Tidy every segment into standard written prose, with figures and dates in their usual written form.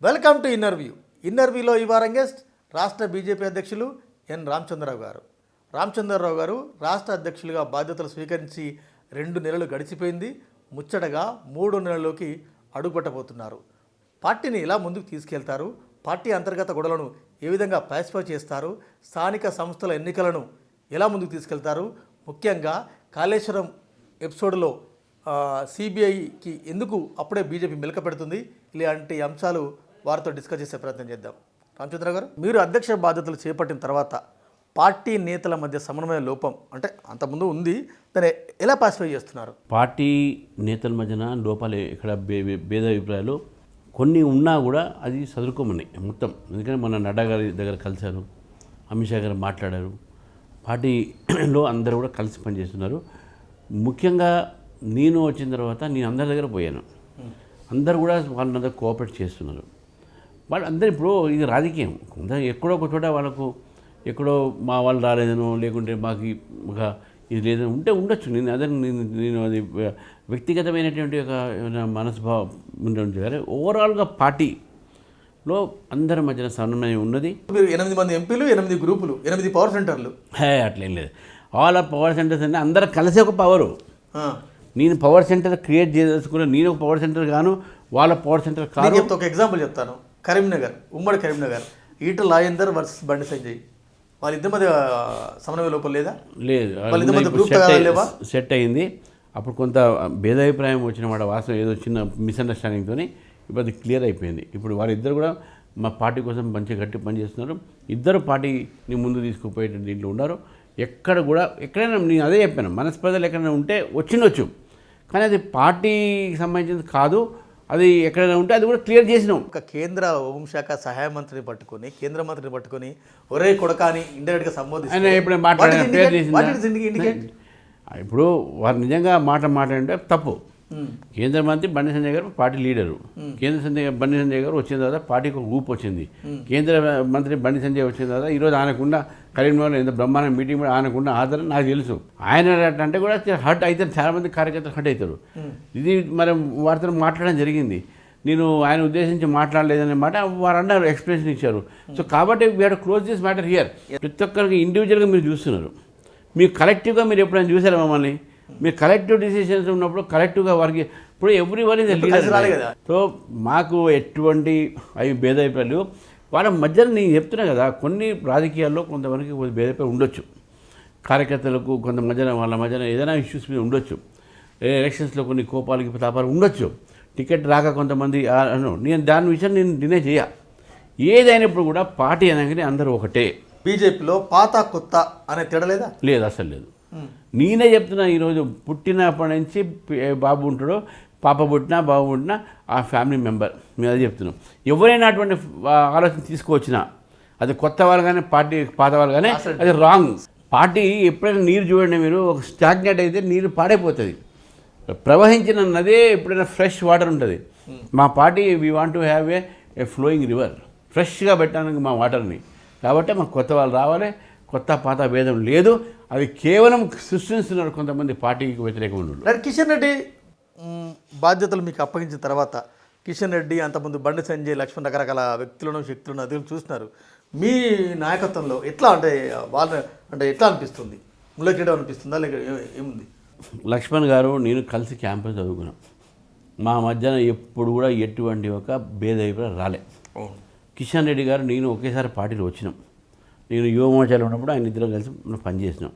Welcome to ఇన్నర్వ్యూ. ఇన్నర్వ్యూలో ఈ వారం guest రాష్ట్ర బీజేపీ అధ్యక్షులు ఎన్ రామచంద్రరావు గారు. రామచంద్రరావు గారు రాష్ట్ర అధ్యక్షులుగా బాధ్యతలు స్వీకరించి 2 నెలలు గడిచిపోయింది. ముచ్చటగా 3 నెలల్లోకి అడుగుపెట్టబోతున్నారు. పార్టీని ఎలా ముందుకు తీసుకెళ్తారు, పార్టీ అంతర్గత గొడవలను ఏ విధంగా పాసిఫై చేస్తారు, స్థానిక సంస్థల ఎన్నికలను ఎలా ముందుకు తీసుకెళ్తారు, ముఖ్యంగా కాళేశ్వరం ఎపిసోడ్లో సిబిఐకి ఎందుకు అప్పుడే బీజేపీ మెలక పెడుతుంది, ఇలాంటి అంశాలు వారితో డిస్కస్ చేసే ప్రయత్నం చేద్దాం. రామచంద్ర గారు, మీరు అధ్యక్ష బాధ్యతలు చేపట్టిన తర్వాత పార్టీ నేతల మధ్య సమన్వయ లోపం అంటే అంతకుముందు ఉంది, దాన్ని ఎలా పాసిఫై చేస్తున్నారు? పార్టీ నేతల మధ్యన లోపాలు ఇక్కడ భేద అభిప్రాయాలు కొన్ని ఉన్నా కూడా అది చదువుకోమన్నాయి మొత్తం. ఎందుకంటే మన నడ్డా గారి దగ్గర కలిశారు, అమిత్ షా గారు మాట్లాడారు, పార్టీలో అందరూ కూడా కలిసి పనిచేస్తున్నారు. ముఖ్యంగా నేను వచ్చిన తర్వాత నేను అందరి దగ్గర పోయాను, అందరూ కూడా వాళ్ళందరూ కోఆపరేట్ చేస్తున్నారు. వాళ్ళు అందరూ ఇప్పుడు ఇది రాజకీయం, ఎక్కడో ఒక చోట వాళ్ళకు ఎక్కడో మా వాళ్ళు రాలేదనో లేకుంటే మాకు ఒక ఇది లేదని ఉంటే ఉండొచ్చు. నేను అది వ్యక్తిగతమైనటువంటి ఒక మనస్భావం ఉండవచ్చు. కానీ ఓవరాల్గా పార్టీలో అందరి మధ్యన సమన్వయం ఉన్నది. మీరు 8 మంది ఎంపీలు, 8 గ్రూపులు, 8 పవర్ సెంటర్లు. అట్లేం లేదు. ఆల్ ఆఫ్ పవర్ సెంటర్స్ అంటే అందరూ కలిసి ఒక పవరు. నేను పవర్ సెంటర్ క్రియేట్ చేసుకున్నా, నేను ఒక పవర్ సెంటర్ గాను, వాళ్ళ పవర్ సెంటర్ కాదు. ఒక ఎగ్జాంపుల్ చెప్తాను. కరీంనగర్, ఉమ్మడి కరీంనగర్, ఈటల రాజేందర్ వర్సెస్ బండి సంజయ్, వాళ్ళిద్దరి మధ్య సమన్వయ లోపం లేదా? లేదు, సెట్ అయింది. అప్పుడు కొంత భేదాభిప్రాయం వచ్చిన మాట వాస్తవం, ఏదో చిన్న మిస్అండర్స్టాండింగ్తో ఇప్పుడు అది క్లియర్ అయిపోయింది. ఇప్పుడు వాళ్ళిద్దరు కూడా మా పార్టీ కోసం మంచిగా గట్టి పనిచేస్తున్నారు. ఇద్దరు పార్టీని ముందు తీసుకుపోయే దీంట్లో ఉన్నారు. ఎక్కడ కూడా ఎక్కడైనా నేను అదే చెప్పాను, మనస్పర్ధలు ఎక్కడైనా ఉంటే వచ్చిండొచ్చు, కానీ అది పార్టీకి సంబంధించింది కాదు. అది ఎక్కడైనా ఉంటే అది కూడా క్లియర్ చేసినాం. ఒక కేంద్ర హోంశాఖ సహాయ మంత్రిని పట్టుకొని, కేంద్ర మంత్రిని పట్టుకొని ఒరే కొడక అని ఇండైరెక్ట్గా సంబోధించి ఇప్పుడు వారు నిజంగా మాట్లాడంటే తప్పు. కేంద్ర మంత్రి బండి సంజయ్ గారు పార్టీ లీడరు. బండి సంజయ్ గారు వచ్చిన తర్వాత పార్టీకి ఒక ఊపు వచ్చింది. కేంద్ర మంత్రి బండి సంజయ్ వచ్చిన తర్వాత ఈరోజు ఆయనకుండా కరీంనగర్లో ఎంత బ్రహ్మాండ మీటింగ్ కూడా ఆయనకుండా ఆధారం నాకు తెలుసు. ఆయన అంటే కూడా హర్ట్ అవుతారు, చాలామంది కార్యకర్తలు హర్ట్ అవుతారు. ఇది మనం వారితో మాట్లాడడం జరిగింది. నేను ఆయన ఉద్దేశించి మాట్లాడలేదనే మాట వారు అన్నారు, ఎక్స్ప్లెనేషన్ ఇచ్చారు. సో కాబట్టి we are close this matter here. ప్రతి ఒక్కరికి ఇండివిజువల్గా మీరు చూస్తున్నారు. మీరు కలెక్టివ్గా మీరు ఎప్పుడైనా చూసారా మమ్మల్ని? మీరు కలెక్టివ్ డిసిషన్స్ ఉన్నప్పుడు కలెక్టివ్గా వారికి ఇప్పుడు every one is leader. So మాకు ఎటువంటి అవి భేదాభిప్రాయాలు వాళ్ళ మధ్యలో నేను చెప్తున్నా కదా, కొన్ని రాజకీయాల్లో కొంతమందికి భేదాభిప్రాయం ఉండొచ్చు, కార్యకర్తలకు కొంత మధ్యన వాళ్ళ మధ్యన ఏదైనా ఇష్యూస్ మీద ఉండొచ్చు, ఎలక్షన్స్లో కొన్ని కోపాలకి తాపాలు ఉండొచ్చు, టికెట్ రాక కొంతమంది నేను దాని విషయం నేను డినే చేయ. ఏదైనప్పుడు కూడా పార్టీ అనగానే అందరూ ఒకటే. బీజేపీలో పాత కొత్త అనే తేడా లేదు, అసలు లేదు. నేనే చెప్తున్నా, ఈరోజు పుట్టినప్పటి నుంచి బాబు ఉంటాడో, పాప పుట్టినా బాబు పుట్టినా ఆ ఫ్యామిలీ మెంబర్. మేము అదే చెప్తున్నాం. ఎవరైనా అటువంటి ఆలోచన తీసుకువచ్చినా అది కొత్త వాళ్ళు కానీ పార్టీ పాత వాళ్ళు కానీ అది రాంగ్. పార్టీ ఎప్పుడైనా నీరు చూడండి, మీరు ఒక స్టాగ్నేట్ అయితే నీరు పాడైపోతుంది. ప్రవహించిన నదే ఎప్పుడైనా ఫ్రెష్ వాటర్ ఉంటుంది. మా party we want to have a flowing river, ఫ్రెష్గా పెట్టడానికి మా వాటర్ని. కాబట్టి మాకు కొత్త వాళ్ళు రావాలి, కొత్త పాత భేదం లేదు. అది కేవలం సృష్టిస్తున్నారు కొంతమంది పార్టీకి వ్యతిరేకంగా ఉన్నారు. కిషన్ రెడ్డి బాధ్యతలు మీకు అప్పగించిన తర్వాత కిషన్ రెడ్డి, అంతకుముందు బండి సంజయ్, లక్ష్మణ్ రకరకాల వ్యక్తులను శక్తులను అదుపు చూస్తున్నారు. మీ నాయకత్వంలో ఎట్లా అంటే వాళ్ళ అంటే ఎట్లా అనిపిస్తుంది? ముళ్ళకిరీడం అనిపిస్తుందా లేక ఏముంది? లక్ష్మణ్ గారు నేను కలిసి క్యాంపస్ చదువుకున్నాం. మా మధ్యన ఎప్పుడు కూడా ఎటువంటి ఒక భేదాభిప్రాయం రాలే. కిషన్ రెడ్డి గారు నేను ఒకేసారి పార్టీలో వచ్చినాం. నేను యువమోర్చాలో ఉన్నప్పుడు ఆయన ఇద్దరు కలిసి మనం పనిచేసినాం.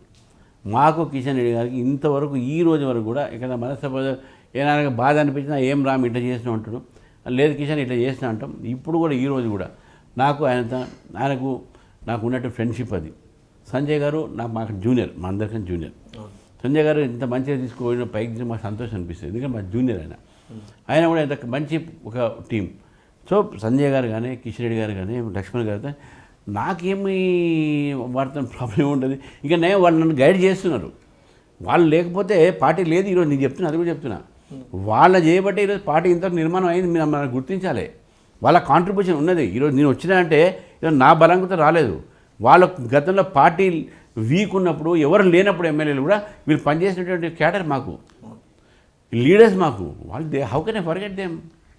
మాకు కిషన్ రెడ్డి గారికి ఇంతవరకు ఈ రోజు వరకు కూడా ఇక్కడ మనస్సభ ఏమైనా బాధ అనిపించినా ఏం రామ్ ఇట్లా చేసినాం అంటాడు, లేదు కిషన్ ఇట్లా చేసినా అంటాం. ఇప్పుడు కూడా ఈ రోజు కూడా నాకు నాకు ఉన్నట్టు ఫ్రెండ్షిప్ అది. సంజయ్ గారు మాకు జూనియర్, మా అందరికీ జూనియర్. సంజయ్ గారు ఇంత మంచిగా తీసుకుపోయిన పైకి మాకు సంతోషం అనిపిస్తుంది, ఎందుకంటే మా జూనియర్ ఆయన కూడా ఇంత మంచి ఒక టీం. సో సంజయ్ గారు కానీ, కిషన్ రెడ్డి గారు కానీ, లక్ష్మణ్ గారు నాకేమీ వారితో ప్రాబ్లం ఉంటుంది. ఇక వాళ్ళు నన్ను గైడ్ చేస్తున్నారు. వాళ్ళు లేకపోతే పార్టీ లేదు ఈరోజు. నేను చెప్తున్నా, అది కూడా చెప్తున్నా. వాళ్ళ చేయబట్టే ఈరోజు పార్టీ ఇంత నిర్మాణం అయింది. మీరు మనం గుర్తించాలి. వాళ్ళ కాంట్రిబ్యూషన్ ఉన్నది. ఈరోజు నేను వచ్చినా అంటే ఈరోజు నా బలంతో రాలేదు. వాళ్ళ గతంలో పార్టీ వీక్ ఉన్నప్పుడు, ఎవరు లేనప్పుడు ఎమ్మెల్యేలు కూడా వీళ్ళు పనిచేసినటువంటి క్యాడర్ మాకు, లీడర్స్ మాకు. వాళ్ళు how can I forget them?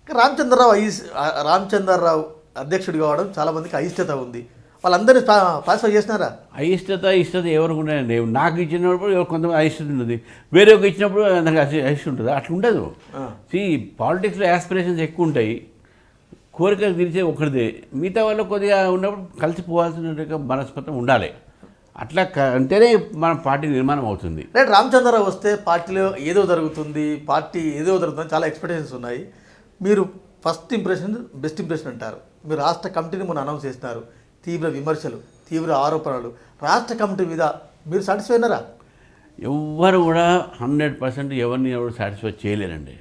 Ramachandra Rao అధ్యక్షుడు కావడం చాలామందికి అయిష్టత ఉంది. వాళ్ళందరినీ పాస్ఫై చేసినారా? ఇష్టత ఎవరికి ఉన్నాయండి. నాకు ఇచ్చినప్పుడు కొంతమంది అయిష్టత ఉన్నది, వేరే ఒక ఇచ్చినప్పుడు నాకు అయిష్టం ఉంటుంది. అట్లా ఉండదు. పాలిటిక్స్లో యాస్పిరేషన్స్ ఎక్కువ ఉంటాయి, కోరికలు తీర్చే ఒకటిదే. మిగతా వాళ్ళు కొద్దిగా ఉన్నప్పుడు కలిసిపోవాల్సిన మనస్పతం ఉండాలి. అట్లా అంటేనే మన పార్టీ నిర్మాణం అవుతుంది. రైట్. రామచంద్రరావు వస్తే పార్టీలో ఏదో జరుగుతుంది, చాలా ఎక్స్పెక్టేషన్స్ ఉన్నాయి. మీరు ఫస్ట్ ఇంప్రెషన్ బెస్ట్ ఇంప్రెషన్ అంటారు. మీరు రాష్ట్ర కమిటీని మొన్న అనౌన్స్ చేస్తున్నారు. తీవ్ర విమర్శలు, తీవ్ర ఆరోపణలు రాష్ట్ర కమిటీ మీద మీరు సాటిస్ఫై అయినారా? ఎవ్వరు కూడా 100% ఎవరిని ఎవరు సాటిస్ఫై చేయలేరండి.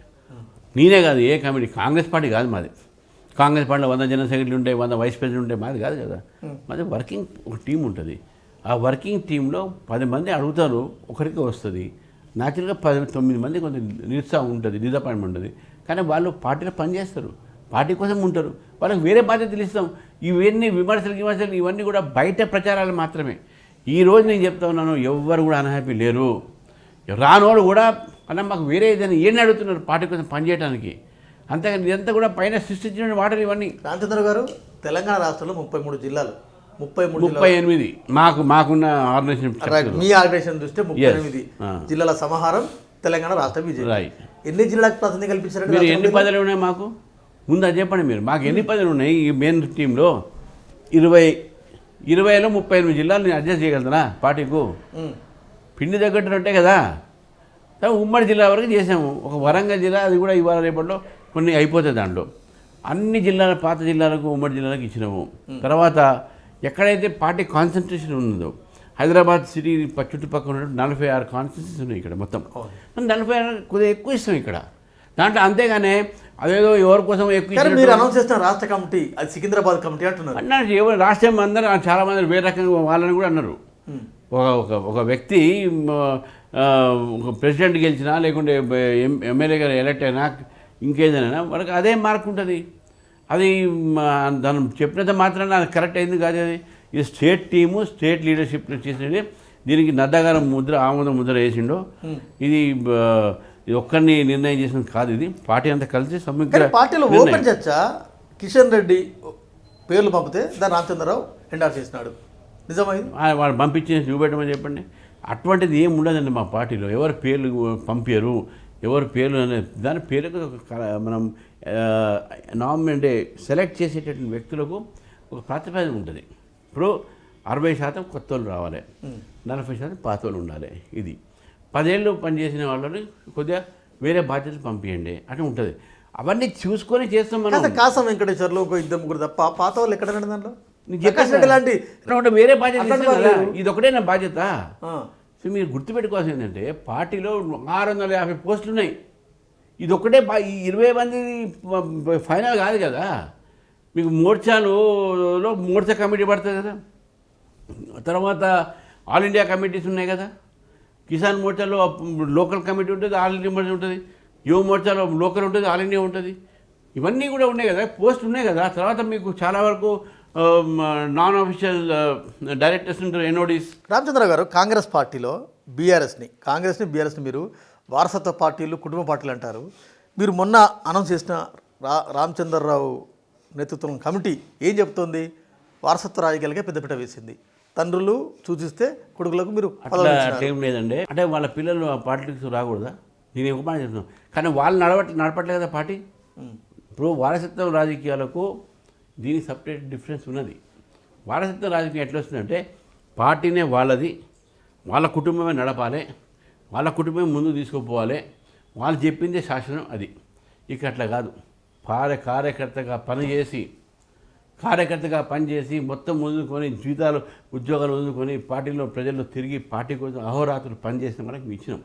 నేనే కాదు, ఏ కమిటీ, కాంగ్రెస్ పార్టీ కాదు మాది. కాంగ్రెస్ పార్టీలో 100 జనరల్ సెక్రటరీ ఉంటాయి, 100 వైస్ ప్రెసిడెంట్ ఉంటాయి. మాది కాదు కదా. మాది వర్కింగ్ ఒక టీం ఉంటుంది. ఆ వర్కింగ్ టీంలో 10 మంది అడుగుతారు, ఒకరికి వస్తుంది. న్యాచురల్గా 9 మంది కొంచెం నిరుత్సాహం ఉంటుంది, డిసప్పాయింట్మెంట్ ఉంటుంది. కానీ వాళ్ళు పార్టీలో పనిచేస్తారు, పార్టీ కోసం ఉంటారు. వాళ్ళకి వేరే బాధ్యతలు ఇస్తాం. ఇవన్నీ విమర్శలు ఇవన్నీ కూడా బయట ప్రచారాలు మాత్రమే. ఈరోజు నేను చెప్తా ఉన్నాను, ఎవ్వరు కూడా అన్హ్యాపీ లేరు. రానోడు కూడా అన్న మాకు వేరే ఏదైనా ఏం అడుగుతున్నారు పార్టీ కోసం పనిచేయడానికి. అంతేగాని ఇదంతా కూడా పైన సృష్టించిన మాటలు ఇవన్నీ. రామచంద్ర గారు, తెలంగాణ రాష్ట్రంలో 33 జిల్లాలు, 38 మాకున్న ఆర్గనైజేషన్, మీ ఆర్గనైజేషన్ చూస్తే 38 జిల్లాల సమాహారం తెలంగాణ రాష్ట్ర బీజేపీ. ఎన్ని జిల్లాలకు ప్రాతినిధ్యం కల్పించారు? మీరు ఎన్ని పదవులు ఉన్నాయి మాకు? ముందు అది చెప్పండి. మీరు మాకు ఎన్ని పదవులు ఉన్నాయి? ఈ మెయిన్ టీంలో 20లో 38 జిల్లాలు నేను అడ్జస్ట్ చేయగలుగుతానా పార్టీకు? పిండి తగ్గట్టు ఉంటాయి కదా. ఉమ్మడి జిల్లా వరకు చేసాము. ఒక వరంగల్ జిల్లా, అది కూడా ఇవాళ రేపట్లో కొన్ని అయిపోతాయి. దాంట్లో అన్ని జిల్లాల పాత జిల్లాలకు ఉమ్మడి జిల్లాలకు ఇచ్చినాము. తర్వాత ఎక్కడైతే పార్టీ కాన్సన్ట్రేషన్ ఉన్నదో, హైదరాబాద్ సిటీ చుట్టుపక్కల 46 కాన్స్టిట్యూన్సీస్ ఉన్నాయి ఇక్కడ మొత్తం. 46 కొద్దిగా ఎక్కువ ఇస్తాం ఇక్కడ దాంట్లో. అంతేగానే అదేదో ఎవరి కోసం ఎక్కువ మీరు అనౌన్స్ చేస్తున్న రాష్ట్ర కమిటీ అది సికింద్రాబాద్ కమిటీ అంటున్నారు. అన్నారు ఎవరు రాష్ట్రం అందరూ, చాలామంది వేరే రకంగా వాళ్ళని కూడా అన్నారు. ఒక వ్యక్తి ఒక ప్రెసిడెంట్ గెలిచినా, లేకుంటే ఎమ్మెల్యేగా ఎలక్ట్ అయినా, ఇంకేదైనా వాళ్ళకి అదే మార్క్ ఉంటుంది. అది దాన్ని చెప్పినంత మాత్రాన అది కరెక్ట్ అయింది కాదు. అది ఇది స్టేట్ టీము, స్టేట్ లీడర్షిప్ చేసినది. దీనికి నడ్డాగారు ఆమోద ముద్ర వేసిండో. ఇది ఒక్కరిని నిర్ణయం చేసినది కాదు. ఇది పార్టీ అంతా కలిసి సమగ్ర పార్టీలో ఓపెన్ చర్చ. కిషన్ రెడ్డి పేర్లు పంపితే దాన్ని రామచంద్రరావు ఎండార్ చేసినాడు, నిజమైంది? వాళ్ళు పంపించి చూపెట్టమని చెప్పండి. అటువంటిది ఏం ఉండదండి మా పార్టీలో. ఎవరు పేర్లు పంపారు, ఎవరు పేర్లు అనే దాని పేరుకు మనం అంటే సెలెక్ట్ చేసేటటువంటి వ్యక్తులకు ఒక ప్రాతిపదిక ఉంటుంది. ఇప్పుడు 60% కొత్త వాళ్ళు రావాలి, 40% పాత వాళ్ళు ఉండాలి. ఇది 10 ఏళ్ళు పనిచేసిన వాళ్ళని కొద్దిగా వేరే బాధ్యతలు పంపించండి అట్లా ఉంటుంది. అవన్నీ చూసుకొని చేస్తాం మనం. కాసం వెంకటేశ్వర్లు ఒక 2-3 తప్ప పాత వాళ్ళు ఎక్కడ దాంట్లో లాంటి వేరే బాధ్యత. ఇది ఒకటే నా బాధ్యత. సో మీరు గుర్తుపెట్టుకోవాల్సింది ఏంటంటే, పార్టీలో 650 పోస్టులు ఉన్నాయి. ఇది ఒకటే 20 మంది ఫైనల్ కాదు కదా. మీకు మోర్చా కమిటీ పడుతుంది కదా. తర్వాత ఆల్ ఇండియా కమిటీస్ ఉన్నాయి కదా. కిసాన్ మోర్చాలో లోకల్ కమిటీ ఉంటుంది, ఆల్ ఇండియా మోర్చా ఉంటుంది. యువ మోర్చాలో లోకల్ ఉంటుంది, ఆల్ ఇండియా ఉంటుంది. ఇవన్నీ కూడా ఉన్నాయి కదా, పోస్టులు ఉన్నాయి కదా. తర్వాత మీకు చాలా వరకు నాన్ ఆఫీషియల్ డైరెక్టర్స్ ఉంటారు, ఎన్ఓడీస్. రామచంద్ర గారు, కాంగ్రెస్ బీఆర్ఎస్ని మీరు వారసత్వ పార్టీలు, కుటుంబ పార్టీలు అంటారు. మీరు మొన్న అనౌన్స్ చేసిన రామచంద్రరావు నేతృత్వం కమిటీ ఏం చెప్తోంది? వారసత్వ రాజకీయాలకే పెద్దపీట వేసింది. తండ్రులు సూచిస్తే కొడుకులకు మీరు ఏం లేదండి. అంటే వాళ్ళ పిల్లలు ఆ పార్టీకి రాకూడదా? నేను ఒక మాట చెప్తున్నాను. కానీ వాళ్ళు నడపట్లే కదా పార్టీ. ఇప్పుడు వారసత్వ రాజకీయాలకు దీనికి సపరేట్ డిఫరెన్స్ ఉన్నది. వారసత్వ రాజకీయం ఎట్లా వస్తుందంటే, పార్టీనే వాళ్ళది, వాళ్ళ కుటుంబమే నడపాలి, వాళ్ళ కుటుంబమే ముందు తీసుకుపోవాలి, వాళ్ళు చెప్పిందే శాసనం. అది ఇక అట్లా కాదు. కార్యకర్తగా పనిచేసి మొత్తం వదులుకొని, జీతాలు ఉద్యోగాలు వదులుకొని, పార్టీలో ప్రజల్లో తిరిగి పార్టీ కోసం అహోరాత్రులు పనిచేసిన మనకి ఇచ్చినాం.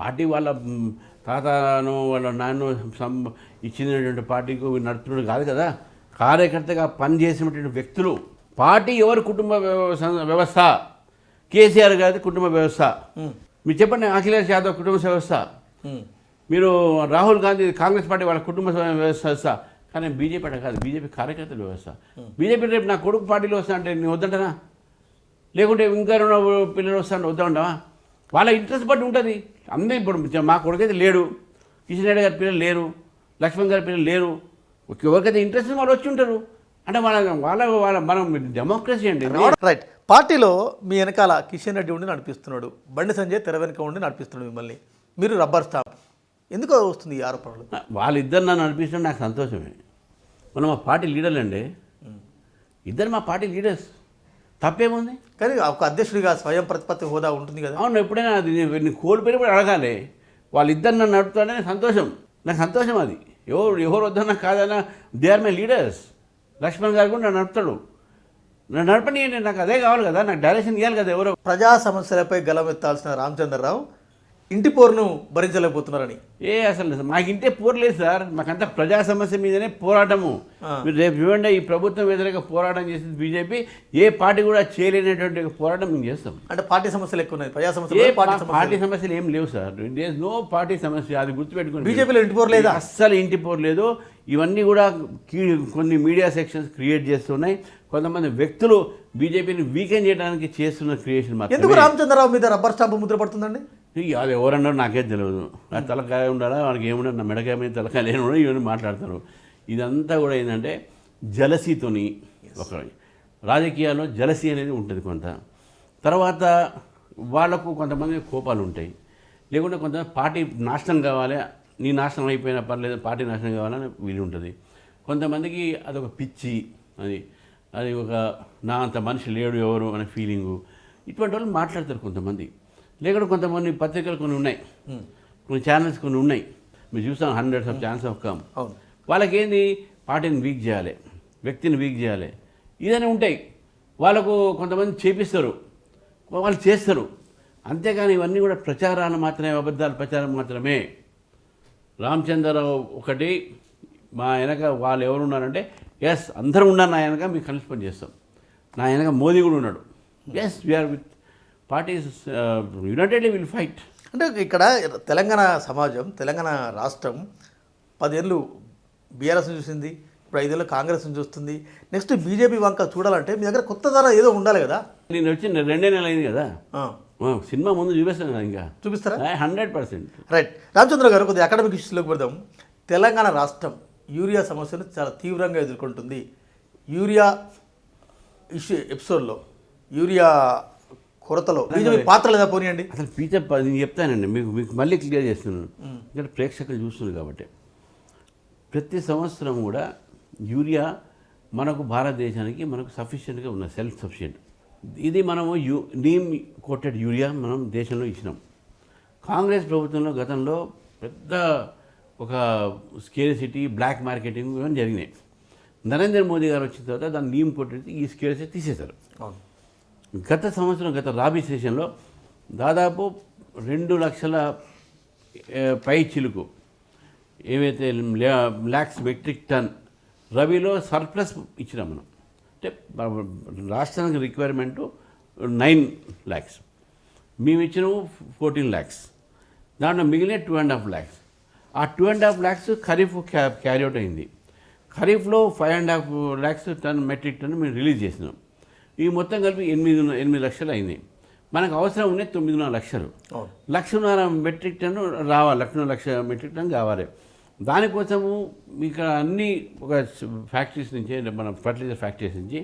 పార్టీ వాళ్ళ తాతను వాళ్ళ నాన్న ఇచ్చినటువంటి పార్టీకి నడుపుతున్నాడు కాదు కదా. కార్యకర్తగా పనిచేసినటువంటి వ్యక్తులు. పార్టీ ఎవరు కుటుంబ వ్యవస్థ? కేసీఆర్ గారి కుటుంబ వ్యవస్థ. మీరు చెప్పండి, అఖిలేష్ యాదవ్ కుటుంబ వ్యవస్థ. మీరు రాహుల్ గాంధీ కాంగ్రెస్ పార్టీ వాళ్ళ కుటుంబ వ్యవస్థ. కానీ బీజేపీ అంటే కాదు, బీజేపీ కార్యకర్తల వ్యవస్థ. బీజేపీ రేపు నా కొడుకు పార్టీలో వస్తా అంటే నేను వద్దంటనా? లేకుంటే ఇంకా 2 పిల్లలు వస్తా అంటే వద్దామంటావా? వాళ్ళ ఇంట్రెస్ట్ బట్టి ఉంటుంది. అందరూ ఇప్పుడు మా కొడుకైతే లేడు, కిషన్ రెడ్డి గారి పిల్లలు లేరు, లక్ష్మణ్ గారి పిల్లలు లేరు, ఎవరికైతే ఇంట్రెస్ట్ వాళ్ళు వచ్చి ఉంటారు. అంటే వాళ్ళ మనం డెమోక్రసీ అండి. రైట్. పార్టీలో మీ వెనకాల కిషన్ రెడ్డి ఉండి నడిపిస్తున్నాడు, బండి సంజయ్ తెర వెనుక ఉండి నడిపిస్తున్నాడు మిమ్మల్ని, మీరు రబ్బర్ స్టాంప్. ఎందుకు వస్తుంది ఈ ఆరోపణలు? వాళ్ళిద్దరు నన్ను నడిపిస్తుంటే నాకు సంతోషమే. మనం మా పార్టీ లీడర్లు అండి, ఇద్దరు మా పార్టీ లీడర్స్, తప్పేముంది? కానీ ఒక అధ్యక్షుడిగా స్వయం ప్రతిపత్తి హోదా ఉంటుంది కదా. అవును, ఎప్పుడైనా అది నేను కోల్పోయి కూడా అడగాలి. వాళ్ళిద్దరు నన్ను నడుపుతానే సంతోషం, నాకు సంతోషం. అది ఎవరు వద్దన్నా కాదన్నా they are my leaders. Laxman garu కూడా నన్ను నడుపుతాడు, నన్ను నడపని నాకు అదే కావాలి కదా, నాకు డైరెక్షన్ ఇవ్వాలి కదా. ఎవరో ప్రజా సమస్యలపై గలమెత్తాల్సిన రామచంద్రరావు ఇంటి పోరును భరించలేకపోతున్నారని. అసలు మాకు ఇంటే పోరలేదు సార్, మాకంతా ప్రజా సమస్య మీదనే పోరాటము. మీరు రేపు చూడండి, ఈ ప్రభుత్వం వ్యతిరేక పోరాటం చేసింది బీజేపీ, ఏ పార్టీ కూడా చేయలేనటువంటి పోరాటం మేము చేస్తాం. అంటే పార్టీ సమస్యలు ఎక్కువ ఉన్నాయి, ప్రజా పార్టీ సమస్యలు ఏం లేవు sir. There is no party సమస్య, అది గుర్తుపెట్టుకుని. బీజేపీలో ఇంటి పోరు లేదా? అస్సలు ఇంటి పోరు లేదు. ఇవన్నీ కూడా కొన్ని మీడియా సెక్షన్స్ క్రియేట్ చేస్తున్నాయి. కొంతమంది వ్యక్తులు బీజేపీని వీకెండ్ చేయడానికి చేస్తున్న క్రియేషన్ మాత్రం. ఎందుకు రామచంద్రరావు మీద రబ్బర్ స్టాంప్ ముద్ర పడుతుందండి? అది ఎవరన్నారో నాకే తెలియదు. నా తలకాయ ఉండాలా, వాడికి ఏముండదు, నా మెడకాయ మీద తలకాయ లేని ఇవన్నీ మాట్లాడతారు. ఇదంతా కూడా ఏంటంటే జలసీతోని, ఒక రాజకీయాల్లో జలసీ అనేది ఉంటుంది కొంత. తర్వాత వాళ్లకు కొంతమంది కోపాలు ఉంటాయి, లేకుంటే కొంతమంది పార్టీ నాశనం కావాలి, నీ నాశనం అయిపోయినా పర్లేదు, పార్టీ నాశనం కావాలని వీలు ఉంటుంది. కొంతమందికి అదొక పిచ్చి, అది ఒక నా అంత మనిషి లేడు ఎవరు అనే ఫీలింగు. ఇటువంటి వాళ్ళు మాట్లాడతారు కొంతమంది. లేకుంటే కొంతమంది పత్రికలు కొన్ని ఉన్నాయి, కొన్ని ఛానల్స్ కొన్ని ఉన్నాయి, మీరు చూస్తాం హండ్రెడ్స్ ఆఫ్ ఛానల్స్ ఆఫ్ కమ్. వాళ్ళకేంది పార్టీని వీక్ చేయాలి, వ్యక్తిని వీక్ చేయాలి, ఇదనే ఉంటాయి. వాళ్ళకు కొంతమంది చేపిస్తారు, వాళ్ళు చేస్తారు. అంతేగాని ఇవన్నీ కూడా ప్రచారాలు మాత్రమే, అబద్ధాలు ప్రచారం మాత్రమే. రామచంద్రరావు ఒకటి, మా వెనక వాళ్ళు ఎవరు ఉన్నారంటే ఎస్ అందరూ ఉన్నారు నా వెనక, మీకు కలిసి పని చేస్తాం. నా వెనక మోదీ కూడా ఉన్నాడు. Yes we are with parties unitedly will fight. అంటే ఇక్కడ తెలంగాణ సమాజం, తెలంగాణ రాష్ట్రం 10 ఏళ్ళు బీఆర్ఎస్ని చూసింది, ఇప్పుడు 5 ఏళ్ళు కాంగ్రెస్ని చూస్తుంది. నెక్స్ట్ బీజేపీ వంక చూడాలంటే మీ దగ్గర కొత్త ధర ఏదో ఉండాలి కదా. నేను వచ్చి 2 నెలలు అయింది కదా, సినిమా ముందు చూపిస్తాను కదా, ఇంకా చూపిస్తారా? 100%. రైట్. రామచంద్ర గారు, కొద్దిగా అకాడమిక్ ఇష్యూలోకి పెడదాం. తెలంగాణ రాష్ట్రం యూరియా సమస్యను చాలా తీవ్రంగా ఎదుర్కొంటుంది. యూరియా ఇష్యూ ఎపిసోడ్లో యూరియా కొరతలో బీజేపీ పాత్ర లేదా పోనీయండి. అసలు నేను చెప్తానండి, మీకు మళ్ళీ క్లియర్ చేస్తున్నాను, ఎందుకంటే ప్రేక్షకులు చూస్తున్నారు కాబట్టి. ప్రతి సంవత్సరం కూడా యూరియా మనకు భారతదేశానికి మనకు సఫిషియెంట్గా ఉన్న, సెల్ఫ్ సఫిషియెంట్. ఇది మనము నీమ్ కోటెడ్ యూరియా మనం దేశంలో ఇచ్చినాం. కాంగ్రెస్ ప్రభుత్వంలో గతంలో పెద్ద ఒక స్కేర్సిటీ, బ్లాక్ మార్కెటింగ్ ఇవన్నీ జరిగినాయి. నరేంద్ర మోదీ గారు వచ్చిన తర్వాత దాన్ని నీమ్ కోటెడ్ ఈ స్కేర్సిటీ తీసేశారు. గత సంవత్సరం, గత రాబీ సెషన్లో దాదాపు 2 లక్షల పై చిలుకు ఏవైతే లాక్స్ మెట్రిక్ టన్ రబీలో సర్ప్లస్ ఇచ్చినాం మనం. అంటే రాష్ట్రానికి రిక్వైర్మెంటు 9 lakhs, మేము ఇచ్చినాము 14 lakhs. దాంట్లో మిగిలిన 2.5 lakhs. ఆ 2.5 lakhs ఖరీఫ్ క్యారీఅవుట్ అయింది. ఖరీఫ్లో 5.5 lakhs టన్ మెట్రిక్ టన్ మేము రిలీజ్ చేసినాం. ఈ మొత్తం కలిపి 8 లక్షలు అయింది. మనకు అవసరం ఉన్నాయి 9.5 లక్షలు. 1.5 మెట్రిక్ టన్ రావాలి, 1.5 మెట్రిక్ టన్ కావాలి. దానికోసము ఇక్కడ అన్ని ఒక ఫ్యాక్టరీస్ నుంచి, మన ఫర్టిలైజర్ ఫ్యాక్టరీస్ నుంచి,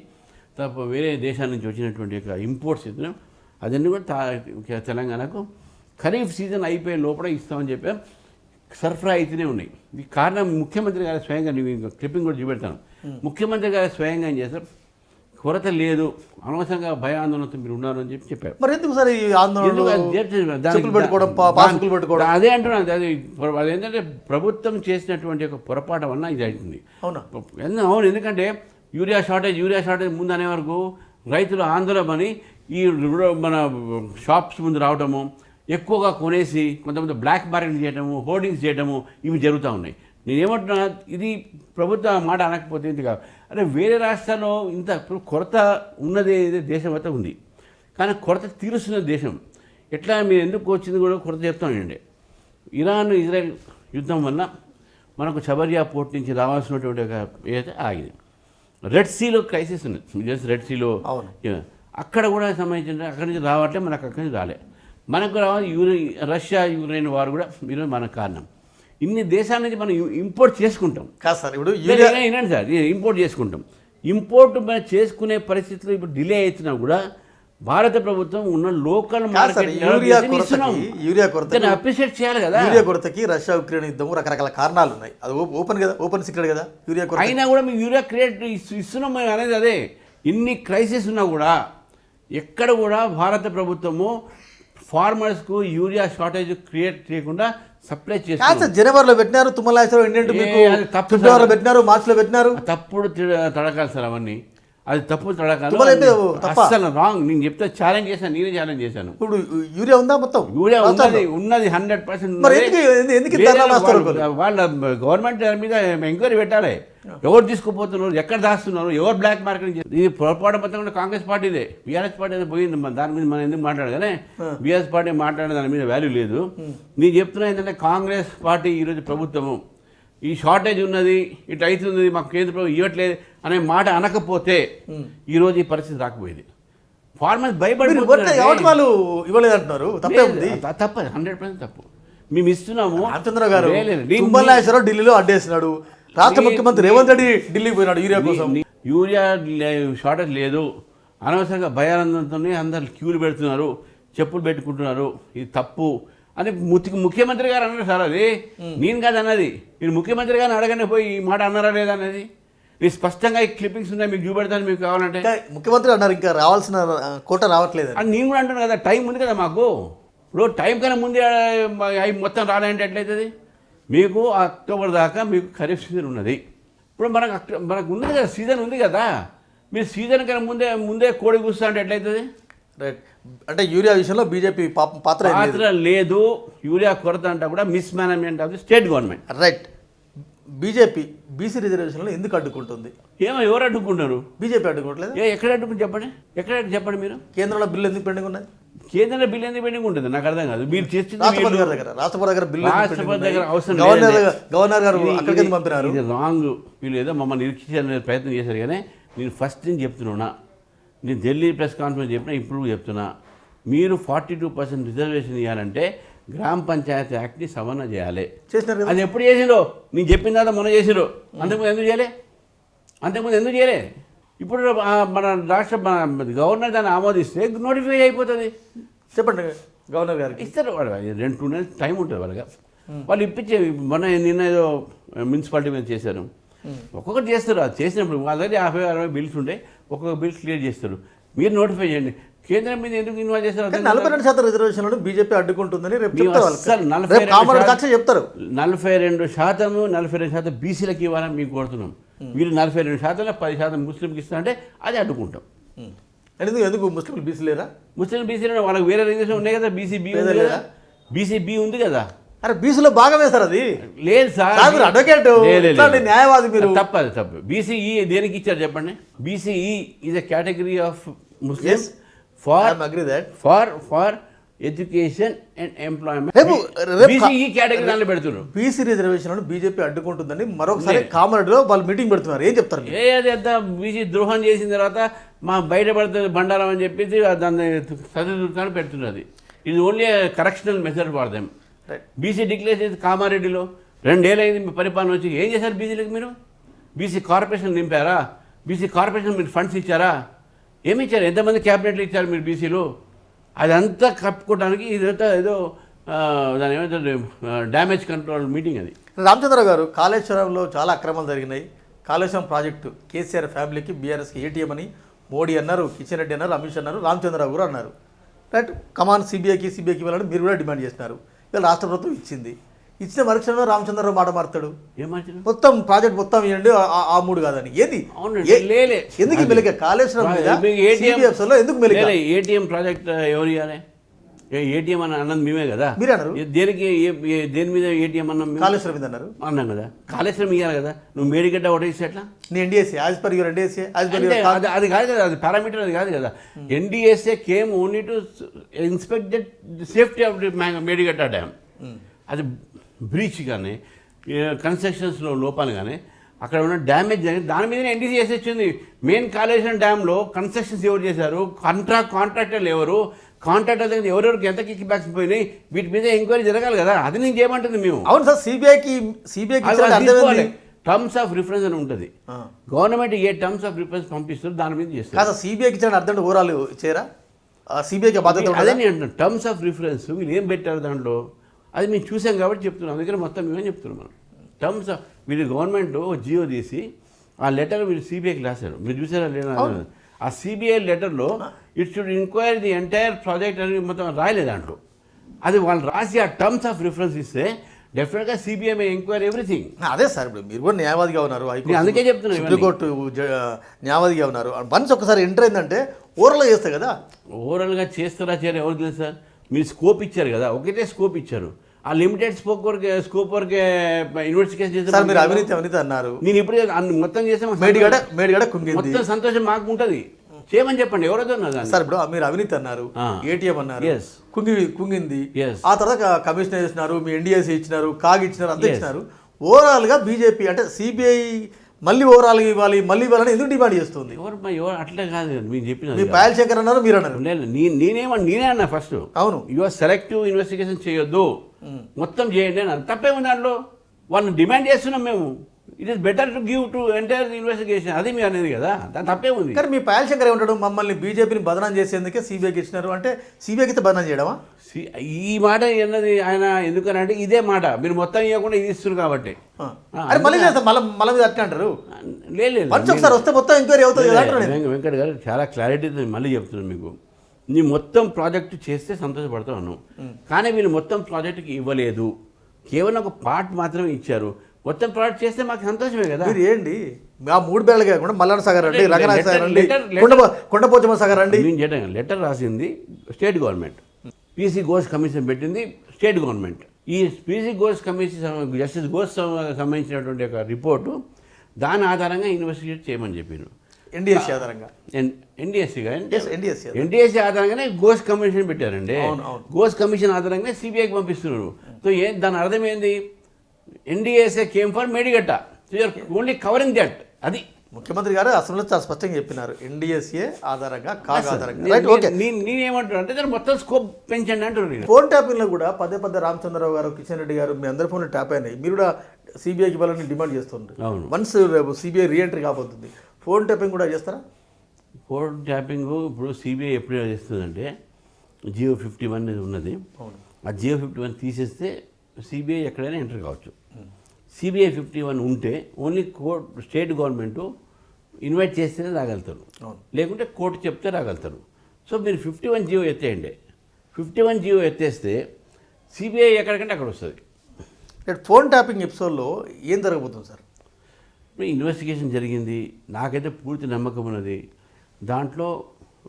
తప్ప వేరే దేశాల నుంచి వచ్చినటువంటి యొక్క ఇంపోర్ట్స్ ఇస్తున్నాం. అదన్నీ కూడా తెలంగాణకు ఖరీఫ్ సీజన్ అయిపోయే లోపల ఇస్తామని చెప్పాం. సరఫరా అయితేనే ఉన్నాయి. ఇది కారణం ముఖ్యమంత్రి గారు స్వయంగా, క్లిప్పింగ్ కూడా చూపెడతాను, ముఖ్యమంత్రి గారు స్వయంగా ఏం చేస్తారు, కొరత లేదు, అనవసరంగా భయాందోళనతో మీరు ఉన్నారు అని చెప్పారు. మరి ఎందుకు సార్ ఈ ఆందోళన? అదే అంటున్నాను, అదేంటంటే ప్రభుత్వం చేసినటువంటి ఒక పొరపాటు వల్ల ఇది అవుతుంది. అవును, ఎందుకంటే యూరియా షార్టేజ్ ముందు అనే వరకు రైతులు ఆందోళన అని ఈ మన షాప్స్ ముందు రావటము, ఎక్కువగా కొనేసి కొంతమంది బ్లాక్ మార్కెట్ చేయటము, హోర్డింగ్స్ చేయటము, ఇవి జరుగుతూ ఉన్నాయి. నేనేమంటున్నా, ఇది ప్రభుత్వ మాట అనకపోతే ఇది కాదు. అంటే వేరే రాష్ట్రాల్లో ఇంత కొరత ఉన్నదే దేశం అంతా ఉంది, కానీ కొరత తీరుస్తున్న దేశం ఎట్లా, మీరు ఎందుకు వచ్చింది కూడా కొరత చెప్తానండి. ఇరాన్ ఇజ్రాయెల్ యుద్ధం వల్ల మనకు చబరియా పోర్ట్ నుంచి రావాల్సినటువంటి ఒక ఏదైతే ఆగింది. రెడ్ సీలో క్రైసిస్ ఉంది, రెడ్ సీలో అక్కడ కూడా సంబంధించిన అక్కడి నుంచి రావాలంటే మనకు అక్కడి నుంచి రాలే. మనకు రావాలి రష్యా యుక్రెయిన్ వారు కూడా ఈరోజు మనకు కారణం. ఇన్ని దేశాల నుంచి మనం ఇంపోర్ట్ చేసుకుంటాం. కాదు సార్, ఇప్పుడు యూరియా వినండి సార్, ఇంపోర్ట్ చేసుకుంటాం. ఇంపోర్ట్ మనం చేసుకునే పరిస్థితులు ఇప్పుడు డిలే అవుతున్నా కూడా భారత ప్రభుత్వం ఉన్న లోకల్ మార్కెట్ యూరియా కొరత అప్రిషియేట్ చేయాలి కదా. యూరియా కొరతకి రష్యా ఉక్రెయిన్ యుద్ధం రకరకాల కారణాలు ఉన్నాయి. అది ఓపెన్ కదా, ఓపెన్ సీక్రెట్ కదా యూరియా కొరత. అయినా కూడా మేము యూరియా ఇస్తున్నాం మేము అనేది అదే. ఇన్ని క్రైసిస్ ఉన్నా కూడా ఎక్కడ కూడా భారత ప్రభుత్వము ఫార్మర్స్కు యూరియా షార్టేజ్ క్రియేట్ చేయకుండా సప్లై చేస్తారు. జనవరిలో పెట్టినారు, తుమ్మలాశ్వరం ఫిబ్రవరిలో పెట్టినారు, మార్చిలో పెట్టినారు. తప్పుడు తడకాలి సార్ అవన్నీ. అది తప్పు తడకాలి, అసలు రాంగ్. నేను చెప్తే ఛాలెంజ్ చేశాను, నేనే ఛాలెంజ్ చేశాను. ఇప్పుడు యూరియా ఉందా? మొత్తం యూరియా ఉన్నది 100%. వాళ్ళ గవర్నమెంట్ దాని మీద ఎంక్వైరీ పెట్టాలి. ఎవరు తీసుకుపోతున్నారు, ఎక్కడ దాస్తున్నారు, ఎవరు బ్లాక్ మార్కెటింగ్. ఇది పొరపాటు మొత్తం కూడా కాంగ్రెస్ పార్టీదే. బీఆర్ఎస్ పార్టీ అయితే పోయింది, దాని మీద మనం ఎందుకు మాట్లాడగానే బీఆర్ఎస్ పార్టీ మాట్లాడే దాని మీద వాల్యూ లేదు. నేను చెప్తున్నా ఏంటంటే కాంగ్రెస్ పార్టీ ఈరోజు ప్రభుత్వము ఈ షార్టేజ్ ఉన్నది, ఇటు అవుతుంది, మాకు కేంద్ర ప్రభుత్వం ఇవ్వట్లేదు అనే మాట అనకపోతే ఈరోజు ఈ పరిస్థితి రాకపోయేది. ఫార్మర్స్ భయపడి వాళ్ళు ఇవ్వలేదు అంటున్నారు. తప్ప 100% తప్పు. మేము ఇస్తున్నాము. రామచంద్రరావు గారు తుమ్మలాశ్వరం ఢిల్లీలో అడ్డేస్తున్నాడు. రాష్ట్ర ముఖ్యమంత్రి రేవంత్ రెడ్డి ఢిల్లీకి పోయినాడు యూరియా కోసం. యూరియా షార్టేజ్ లేదు, అనవసరంగా భయానందంతో అందరు క్యూలు పెడుతున్నారు, చెప్పులు పెట్టుకుంటున్నారు, ఇది తప్పు అని ముఖ్యమంత్రి గారు అన్నారు సార్. అది నేను కాదు అన్నది. మీరు ముఖ్యమంత్రి గారిని అడగనే పోయి ఈ మాట అన్నారా లేదా అనేది. మీరు స్పష్టంగా ఈ క్లిప్పింగ్స్ ఉన్నాయి, మీకు చూపెడతాను మీకు కావాలంటే. ముఖ్యమంత్రి అన్నారు ఇంకా రావాల్సిన కోట రావట్లేదు అని నేను కూడా అంటాను కదా. టైం ఉంది కదా మాకు. ఇప్పుడు టైం కన్నా ముందే అవి మొత్తం రాలంటే ఎట్లయితుంది? మీకు అక్టోబర్ దాకా మీకు ఖరీఫ్ సీజన్ ఉన్నది. ఇప్పుడు మనకు ఉంది కదా, సీజన్ ఉంది కదా. మీరు సీజన్ కన్నా ముందే కోడి కూర్చా అంటే ఎట్లయితుంది? రైట్. అంటే యూరియా విషయంలో బీజేపీ పాత్ర లేదు. యూరియా కొరత అంటే కూడా mismanagement of the state government. Right. BJP BC రిజర్వేషన్లో ఎందుకు అడ్డుకుంటుంది? ఎవరు అడ్డుకుంటున్నారు? బీజేపీ అడ్డుకోవట్లేదు. ఎక్కడ అడ్డుకుని చెప్పండి, ఎక్కడ చెప్పండి మీరు. కేంద్రంలో బిల్లు ఎందుకు పెండింగ్ ఉన్నది? కేంద్రంలో బిల్లు ఎందుకు పెండింగ్ ఉంటుంది నాకు అర్థం కాదు. మీరు చేస్తుంది రాష్ట్రపతి దగ్గర బిల్లు దగ్గర అవసరం. గవర్నర్ గారు అక్కడికి పంపినారు. ఇది రాంగ్. వీళ్ళు ఏదో మమ్మల్ని నిరీక్షించే ప్రయత్నం చేశారు. కానీ నేను ఫస్ట్ నుంచి చెప్తున్నా, నేను ఢిల్లీ ప్రెస్ కాన్ఫరెన్స్ చెప్పినా, ఇప్పుడు చెప్తున్నా, మీరు 42% రిజర్వేషన్ ఇవ్వాలంటే గ్రామ పంచాయతీ యాక్ట్ని సవరణ చేయాలి. చేసినారు. అది ఎప్పుడు చేసిరో? నేను చెప్పిన తర్వాత మొన్న చేసిరో. అంతకుముందు ఎందుకు చేయలే? ఇప్పుడు మన గవర్నర్ దాన్ని ఆమోదిస్తే నోటిఫై అయిపోతుంది. చెప్పండి గవర్నర్ గారికి. ఇస్తారు. 2 నెలలు టైం ఉంటుంది వాళ్ళగా. వాళ్ళు ఇప్పించే. మొన్న నిన్న ఏదో మున్సిపాలిటీ మీద చేశారు. ఒక్కొక్కటి చేస్తారు. అది చేసినప్పుడు ఆల్రెడీ 50-60 బిల్స్ ఉంటాయి. ఒక్కొక్క బిల్ క్లియర్ చేస్తారు. మీరు నోటిఫై చేయండి. కేంద్రం మీద ఎందుకు ఇన్వాల్వ్ చేస్తారు? 42% రిజర్వేషన్లను బీజేపీ అడ్డుకుంటుందని రేపు చెప్తారు. 42% బీసీలకు ఇవ్వాలని మీకు కోరుతున్నాం. మీరు 42%, 10% ముస్లింకి ఇస్తారంటే అది అడ్డుకుంటాం. ఎందుకు ముస్లింలు బీసీ లేరా? ముస్లిం బీసీలు వాళ్ళకి వేరే రిజర్వేషన్ ఉన్నాయి కదా. బీసీ ఉంది కదా. అరే బీసీలో భాగమే సార్ అది. లేదు సార్, అడ్వకేట్ న్యాయవాది మీరు. తప్పు. బీసీఈ దేనికి ఇచ్చారు చెప్పండి? BCE is a category of Muslims for education and employment. BCE category దాంట్లో పెడుతున్నారు. బీసీ రిజర్వేషన్లను బీజేపీ అడ్డుకుంటుందని మరొకసారి కామారెడ్డిలో వాళ్ళు మీటింగ్ పెడుతున్నారు. ఏం చెప్తారు? అది బీసీ ద్రోహం చేసిన తర్వాత మా బయటపడుతుంది బండారం అని చెప్పేసి దాన్ని సరిదిద్దుతాను పెడుతున్నది. ఇది only correctional method for them. BC declare చేసి కామారెడ్డిలో 2 ఏళ్ళు అయింది మీ పరిపాలన వచ్చి. ఏం చేశారు బీసీలకు? మీరు బీసీ కార్పొరేషన్ నింపారా? బీసీ కార్పొరేషన్ మీరు ఫండ్స్ ఇచ్చారా? ఏమి ఇచ్చారు? ఎంతమంది క్యాబినెట్లు ఇచ్చారు మీరు బీసీలు? అదంతా కప్పుకోవడానికి ఇదంతా ఏదో దాని ఏమంటారు డ్యామేజ్ కంట్రోల్ మీటింగ్ అది. రామచంద్రరావు గారు, కాళేశ్వరంలో చాలా అక్రమాలు జరిగినాయి. కాళేశ్వరం ప్రాజెక్టు కేసీఆర్ ఫ్యామిలీకి బీఆర్ఎస్కి ఏటీఎం అని మోడీ అన్నారు, కిషన్ రెడ్డి అన్నారు, అమిత్ షా అన్నారు, రామచంద్రరావు గారు అన్నారు. రైట్. కమాన్ సిబిఐకి వెళ్ళాలని మీరు కూడా డిమాండ్ చేస్తున్నారు. ఇవాళ రాష్ట్ర ప్రభుత్వం ఇచ్చిన మరుక్షణంలో రామచంద్రరావు మాట మారుతాడు. మొత్తం ప్రాజెక్ట్ మొత్తం ఇవ్వండి, ఆ 3 కాదని. ఏది ఎందుకు మెలిక? కాళేశ్వరం ఎందుకు మెలిక? ఏటీఎం ప్రాజెక్ట్ ఎవరు ఇవ్వాలి? ఏటీఎం అని అన్నది మేమే కదా. మీరు అన్నారు. దేని మీద ఏటీఎం అన్నాం? కాళేశ్వరం మీద అన్నాం కదా. కాళేశ్వరం ఇవ్వాలి కదా. నువ్వు మేడిగడ్డ ఒకటి ఇస్తే ఎట్లా? నీ NDSA as per your NDSA అది కాదు కదా. అది పారామీటర్ అది కాదు కదా. NDSA came only to inspect the safety of the Medigadda dam. అది బ్రీచ్ కానీ కన్స్ట్రక్షన్స్లో లోపాలు కానీ అక్కడ ఉన్న డ్యామేజ్ జరిగింది. దాని మీదనే ఎన్డీసీఎస్ వచ్చింది. మెయిన్ కాళేశ్వరం డ్యామ్లో కన్స్ట్రక్షన్స్ ఎవరు చేశారు? కాంట్రాక్టర్లు ఎవరు? కాంట్రాక్టర్ దగ్గర ఎవరెవరికి ఎంత కిక్ బ్యాక్స్ పోయినాయి, వీటి మీద ఎంక్వైరీ జరగాలి కదా, అది నేను చేయమంటుంది మేము. అవును సార్, సిబిఐకి అర్థమైంది టర్మ్స్ ఆఫ్ రిఫరెన్స్ అని ఉంటుంది. గవర్నమెంట్ ఏ టర్మ్స్ ఆఫ్ రిఫరెన్స్ పంపిస్తుందో దాని మీద చేస్తారు. కాదు సిబిఐకి ఇచ్చిన అర్థం ఓవరాల్ చేయరా, సిబిఐకి బాధ్యత అదే నేను అంటున్నాను. టర్మ్స్ ఆఫ్ రిఫరెన్స్ వీళ్ళు ఏం పెట్టారు దాంట్లో, అది మేము చూసాం కాబట్టి చెప్తున్నాం. అందుకని మొత్తం మేమేం చెప్తున్నాం మనం. టర్మ్స్ ఆఫ్ వీళ్ళు గవర్నమెంట్ జియో తీసి ఆ లెటర్ వీళ్ళు సిబిఐకి రాశారు, మీరు చూసారా లేదా? ఆ సిబిఐ లెటర్లో it should enquiry the entire project అని మొత్తం రాయలేదు దాంట్లో. అది వాళ్ళు రాసి ఆ టర్మ్స్ ఆఫ్ రిఫరెన్స్ ఇస్తే డెఫినెట్గా సిబిఐ మే ఎంక్వైరీ ఎవ్రీథింగ్. అదే సార్, ఇప్పుడు మీరు కూడా న్యాయవాదిగా ఉన్నారు, అందుకే చెప్తున్నాను, సుప్రీంకోర్టు న్యాయవాదిగా ఉన్నారు. వన్స్ ఒకసారి ఎంటర్ అయిందంటే ఓవరాల్గా చేస్తారు కదా. ఓవరాల్గా చేస్తారా చేయరా ఎవరు తెలుసు సార్? మీరు స్కోప్ ఇచ్చారు కదా, ఒకటే స్కోప్ ఇచ్చారు. ఆ లిమిటెడ్ స్కోప్ వరకే ఇన్వెస్టిగేషన్ చేస్తారు. మీరు అవినీతి అన్నారు, నేను ఇప్పుడు మొత్తం చేస్తే మేడిగడ కుంగింది, మొత్తం సంతోషం మాకు ఉంటుంది, చేయమని చెప్పండి. ఎవరైతే ఉన్నారు సార్, ఇప్పుడు మీరు అవినీతి అన్నారు, ఏటీఎం అన్నారు, కుంగింది, ఆ తర్వాత కమిషనర్ ఇచ్చినారు, మీ ఎన్డీఎస్సీ ఇచ్చినారు, కాగ్ ఇచ్చినారు, అంతా ఇచ్చినారు. ఓవరాల్గా బీజేపీ అంటే సిబిఐ మళ్ళీ ఓవరాల్ ఇవ్వాలి ఎందుకు డిమాండ్ చేస్తుంది? ఎవరు అట్లే కాదు, మీరు చెప్పిన మీ పాయల్ శంకర్ అన్నారు, మీరు అన్నారు. నేనే అన్నా ఫస్ట్. అవును, యువర్ సెలెక్టివ్ ఇన్వెస్టిగేషన్ చేయొద్దు, మొత్తం చేయండి అన్నారు. తప్పేముంది దాంట్లో? వాళ్ళని డిమాండ్ చేస్తున్నాం మేము. It is better to give to entire investigation, అది మీరు అనేది కదా, దాని తప్పే ఉంది. కానీ మీ పాయల్ శంకర్ ఏమంటాడు, మమ్మల్ని బీజేపీని బదనాం చేసేందుకే సిబిఐకి ఇచ్చినారు అంటే సిబిఐకి అయితే బదనాం చేయడమా? ఈ మాట అన్నది ఆయన ఎందుకనంటే ఇదే మాట, మీరు మొత్తం ఇవ్వకుండా ఇది ఇస్తున్నారు కాబట్టి. మళ్ళీ మీద అట్లా అంటారు. లేదు ఒకసారి వస్తే మొత్తం ఎంక్వైరీ అవుతుంది కదా. వెంకట్ గారు చాలా క్లారిటీ మళ్ళీ చెప్తున్నాను మీకు. నీ మొత్తం ప్రాజెక్టు చేస్తే సంతోషపడతాను, కానీ వీళ్ళు మొత్తం ప్రాజెక్టుకి ఇవ్వలేదు, కేవలం ఒక పార్ట్ మాత్రమే ఇచ్చారు. మొత్తం ప్రాజెక్ట్ చేస్తే మాకు సంతోషమే కదా. మీరు ఏంటి ఆ 3 బేళ్ళ కాకుండా మల్లన్న సాగర్ అండి, రంగనాథ సాగర్ అండి, కొండపోచమ్మ సాగర్ అండి. నేను చేయడం లెటర్ రాసింది state government, PC Ghosh commission పెట్టింది స్టేట్ గవర్నమెంట్. ఈ PC Ghosh commission justice Ghosh సంబంధించినటువంటి ఒక రిపోర్టు, దాని ఆధారంగా ఇన్వెస్టిగేట్ చేయమని చెప్పారు. ఎన్డీఎస్సీ ఆధారంగా, ఎన్డీఎస్సీ ఆధారంగానే ఘోష్ కమిషన్ పెట్టారండి. ఘోష్ కమిషన్ ఆధారంగానే సిబిఐకి పంపిస్తున్నారు. సో దాని అర్థం ఏంది? NDSA came for Medigadda, so you are only covering that. అది ముఖ్యమంత్రి గారు అసెంబ్లీలో చాలా స్పష్టంగా చెప్పినారు, ఎన్డీఎస్ఏ ఆధారంగా కాగ్ ఆధారంగా. నేనేమంటున్నా అంటే దాన్ని మొత్తం స్కోప్ పెంచండి అంటున్నారు. ఫోన్ ట్యాపింగ్లో కూడా పదే రామచంద్రరావు గారు, కిషన్ రెడ్డి గారు, మీ అందరి ఫోన్లు ట్యాప్ అయినాయి, మీరు కూడా సిబిఐకి ఇవ్వాలని డిమాండ్ చేస్తుంటారు. వన్స్ సిబిఐ రీఎంట్రీ కాబోతుంది, ఫోన్ ట్యాపింగ్ కూడా చేస్తారా? ఫోన్ ట్యాపింగ్ ఇప్పుడు సిబిఐ ఎప్పుడు చేస్తుందంటే జియో 51 ఉన్నది, ఆ జియో 51 తీసేస్తే సిబిఐ ఎక్కడైనా ఎంటర్ కావచ్చు. సిబిఐ 51 ఉంటే ఓన్లీ స్టేట్ గవర్నమెంట్ ఇన్వైట్ చేస్తేనే రాగలుగుతారు, లేకుంటే కోర్టు చెప్తే రాగలుగుతారు. సో మీరు 51 జియో ఎత్తేయండి, 51 జియో ఎత్తేస్తే సిబిఐ ఎక్కడికంటే అక్కడ వస్తుంది. ఫోన్ ట్యాపింగ్ ఎపిసోడ్లో ఏం జరగబోతుంది సార్? ఇన్వెస్టిగేషన్ జరిగింది, నాకైతే పూర్తి నమ్మకం ఉన్నది. దాంట్లో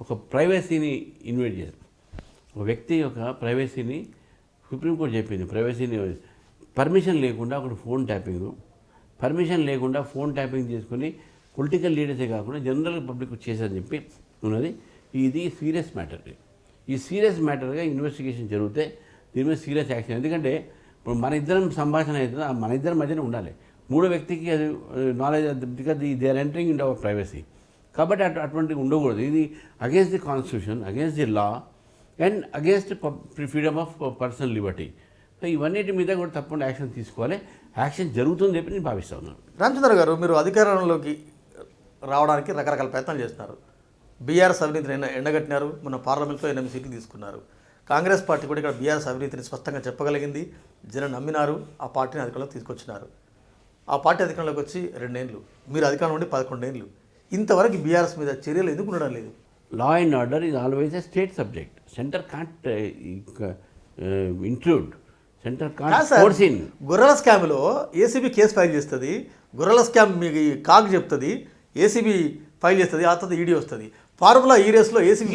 ఒక ప్రైవసీని ఇన్వైట్ చేశారు, ఒక వ్యక్తి యొక్క ప్రైవసీని సుప్రీంకోర్టు చెప్పింది. ప్రైవసీని పర్మిషన్ లేకుండా ఒకటి ఫోన్ ట్యాపింగ్, పర్మిషన్ లేకుండా ఫోన్ ట్యాపింగ్ చేసుకుని పొలిటికల్ లీడర్సే కాకుండా జనరల్ పబ్లిక్ చేశారని చెప్పి ఉన్నది. ఇది సీరియస్ మ్యాటర్. ఈ సీరియస్ మ్యాటర్గా ఇన్వెస్టిగేషన్ జరిగితే దీని మీద సీరియస్ యాక్షన్. ఎందుకంటే ఇప్పుడు మన ఇద్దరం సంభాషణ అవుతుంది, మన ఇద్దరి మధ్యన ఉండాలి. మూడో వ్యక్తికి అది knowledge, because they are entering in our privacy. కాబట్టి అటువంటివి ఉండకూడదు. ఇది against the constitution, against the law and against freedom of personal liberty. So ఇవన్నిటి మీద కూడా తప్పకుండా యాక్షన్ తీసుకోవాలి. యాక్షన్ జరుగుతుందని చెప్పి నేను భావిస్తా ఉన్నాను. రామచంద్ర గారు, మీరు అధికారంలోకి రావడానికి రకరకాల ప్రయత్నాలు చేస్తున్నారు. బీఆర్ఎస్ అవినీతిని ఎండగట్టినారు, మన పార్లమెంట్లో 8 సీట్లు తీసుకున్నారు. కాంగ్రెస్ పార్టీ కూడా ఇక్కడ బీఆర్ఎస్ అవినీతిని స్పష్టంగా చెప్పగలిగింది, జనం నమ్మినారు, ఆ పార్టీని అధికారంలోకి తీసుకొచ్చినారు. ఆ పార్టీ అధికారంలోకి వచ్చి 2 ఏళ్ళు, మీరు అధికారం నుండి 11 ఏళ్ళు. ఇంతవరకు బీఆర్ఎస్ మీద చర్యలు ఎందుకు ఉండడం లేదు? Law and order is always a state subject. Centre can't include, centre can't force in. గొర్రెల స్కామ్లో ఏసీబీ కేసు ఫైల్ చేస్తుంది, గొర్రెల స్కామ్ మీకు కాగ్ చెప్తుంది, ఏసీబీ ఫైల్ చేస్తుంది, ఆ తర్వాత ఈడీ వస్తుంది. ఫార్ములా ఈ రేస్లో ఏసీబీ